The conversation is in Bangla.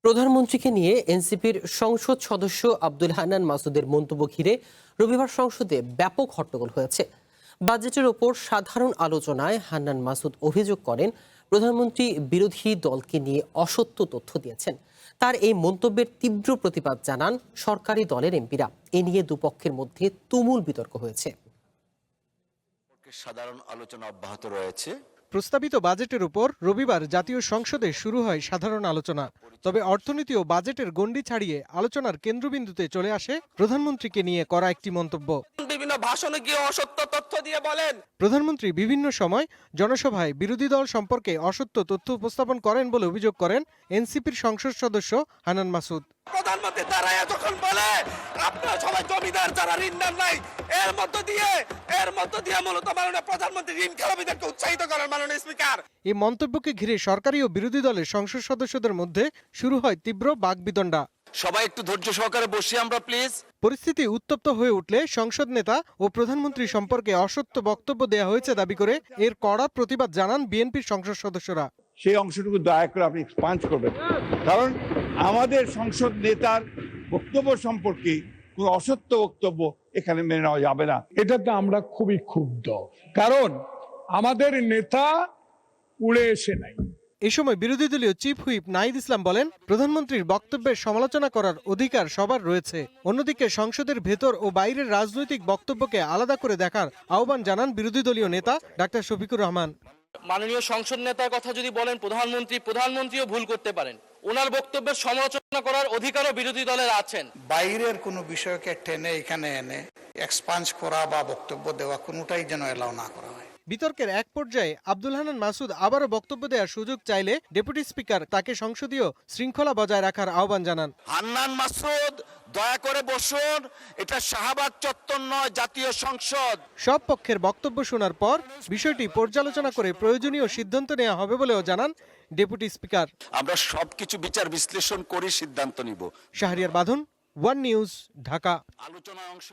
প্রধানমন্ত্রীকে নিয়ে এনসিপির সংসদ সদস্য আব্দুল হান্নান মাসুদের মন্তব্য ঘিরে রবিবার সংসদে ব্যাপক হট্টগোল হয়েছে। বাজেটের ওপর সাধারণ আলোচনায় হান্নান মাসুদ অভিযোগ করেন, প্রধানমন্ত্রী বিরোধী দলকে নিয়ে অসত্য তথ্য দিয়েছেন। তার এই মন্তব্যের তীব্র প্রতিবাদ জানান সরকারি দলের এমপিরা। এ নিয়ে দুপক্ষের মধ্যে তুমুল বিতর্ক হয়েছে। সাধারণ আলোচনা অব্যাহত রয়েছে। প্রস্তাবিত বাজেটের উপর রবিবার জাতীয় সংসদে শুরু হয় সাধারণ আলোচনা। তবে অর্থনীতি ও বাজেটের গণ্ডি ছাড়িয়ে আলোচনার কেন্দ্রবিন্দুতে চলে আসে প্রধানমন্ত্রীকে নিয়ে করা একটি মন্তব্য। বিভিন্ন ভাষণে গিয়ে অসত্য তথ্য দিয়ে বলেন। প্রধানমন্ত্রী বিভিন্ন সময় জনসভায় বিরোধী দল সম্পর্কে অসত্য তথ্য উপস্থাপন করেন বলে অভিযোগ করেন এনসিপির সংসদ সদস্য হান্নান মাসুদ। প্রধানমন্ত্রী দাঁড়ায় যখন বলে আপনারা সবাই জমিদার, যারা ঋণদার নাই, এর মধ্য দিয়ে মূলত মাননীয় প্রধানমন্ত্রী ঋণ খেলাপিদেরকে উৎসাহিত করেন। মাননীয় স্পিকার, এই মন্তব্যকে ঘিরে সরকারি ও বিরোধী দলের সংসদ সদস্যদের মধ্যে শুরু হয় তীব্র বাকবিতণ্ডা। সবাই একটু ধৈর্য সহকারে বসি আমরা প্লিজ। পরিস্থিতি উত্তপ্ত হয়ে উঠলে সংসদ নেতা ও প্রধানমন্ত্রী সম্পর্কে অসত্য বক্তব্য দেয়া হয়েছে দাবি করে এর কড়া প্রতিবাদ জানান বিএনপির সংসদ সদস্যরা। সেই অংশটুকু দয়া করে আপনি এক্সপান্ড করবেন, কারণ আমাদের সংসদ নেতার বক্তব্য সম্পর্কে কোনো অসত্য বক্তব্য এখানে মেনে নেওয়া যাবে না। এটাতে আমরা খুবই ক্ষুব্ধ, কারণ আমাদের নেতা উড়ে এসে নাই। এ সময় বিরোধী দলীয় চিফ হুইপ নাহিদ ইসলাম বলেন, প্রধানমন্ত্রীর বক্তব্যের সমালোচনা করার অধিকার সবার রয়েছে। অন্যদিকে সংসদের ভেতর ও বাইরের রাজনৈতিক বক্তব্যকে আলাদা করে দেখার আহ্বান জানান বিরোধী দলীয় নেতা ডাক্তার শফিকুর রহমান। মাননীয় সংসদ নেতার কথা যদি বলেন প্রধানমন্ত্রীও ভুল করতে পারেন। ওনার বক্তব্যের সমালোচনা করার অধিকারও বিরোধী দলের আছেন। বাইরের কোনো বিষয়কে টেনে এখানে এনে এক্সপান্স করা বা বক্তব্য দেওয়া কোনোটাই যেন এলাও না করা হয়। বিতর্কের এক পর্যায়ে আব্দুল হান্নান মাসুদ আবারও বক্তব্য দেওয়ার সুযোগ চাইলে ডেপুটি স্পিকার তাকে সংসদীয় শৃঙ্খলা বজায় রাখার আহ্বান জানান। হান্নান মাসুদ, দয়া করে বসুন। এটা শাহবাগ চত্বর নয়, জাতীয় সংসদ। সব পক্ষের বক্তব্য শোনার পর বিষয়টি পর্যালোচনা করে প্রয়োজনীয় সিদ্ধান্ত নেওয়া হবে বলেও জানান ডেপুটি স্পিকার। আমরা সবকিছু বিচার বিশ্লেষণ করে সিদ্ধান্ত নিব। শাহরিয়ার বাঁধন, ওয়ান নিউজ, ঢাকা। আলোচনার অংশ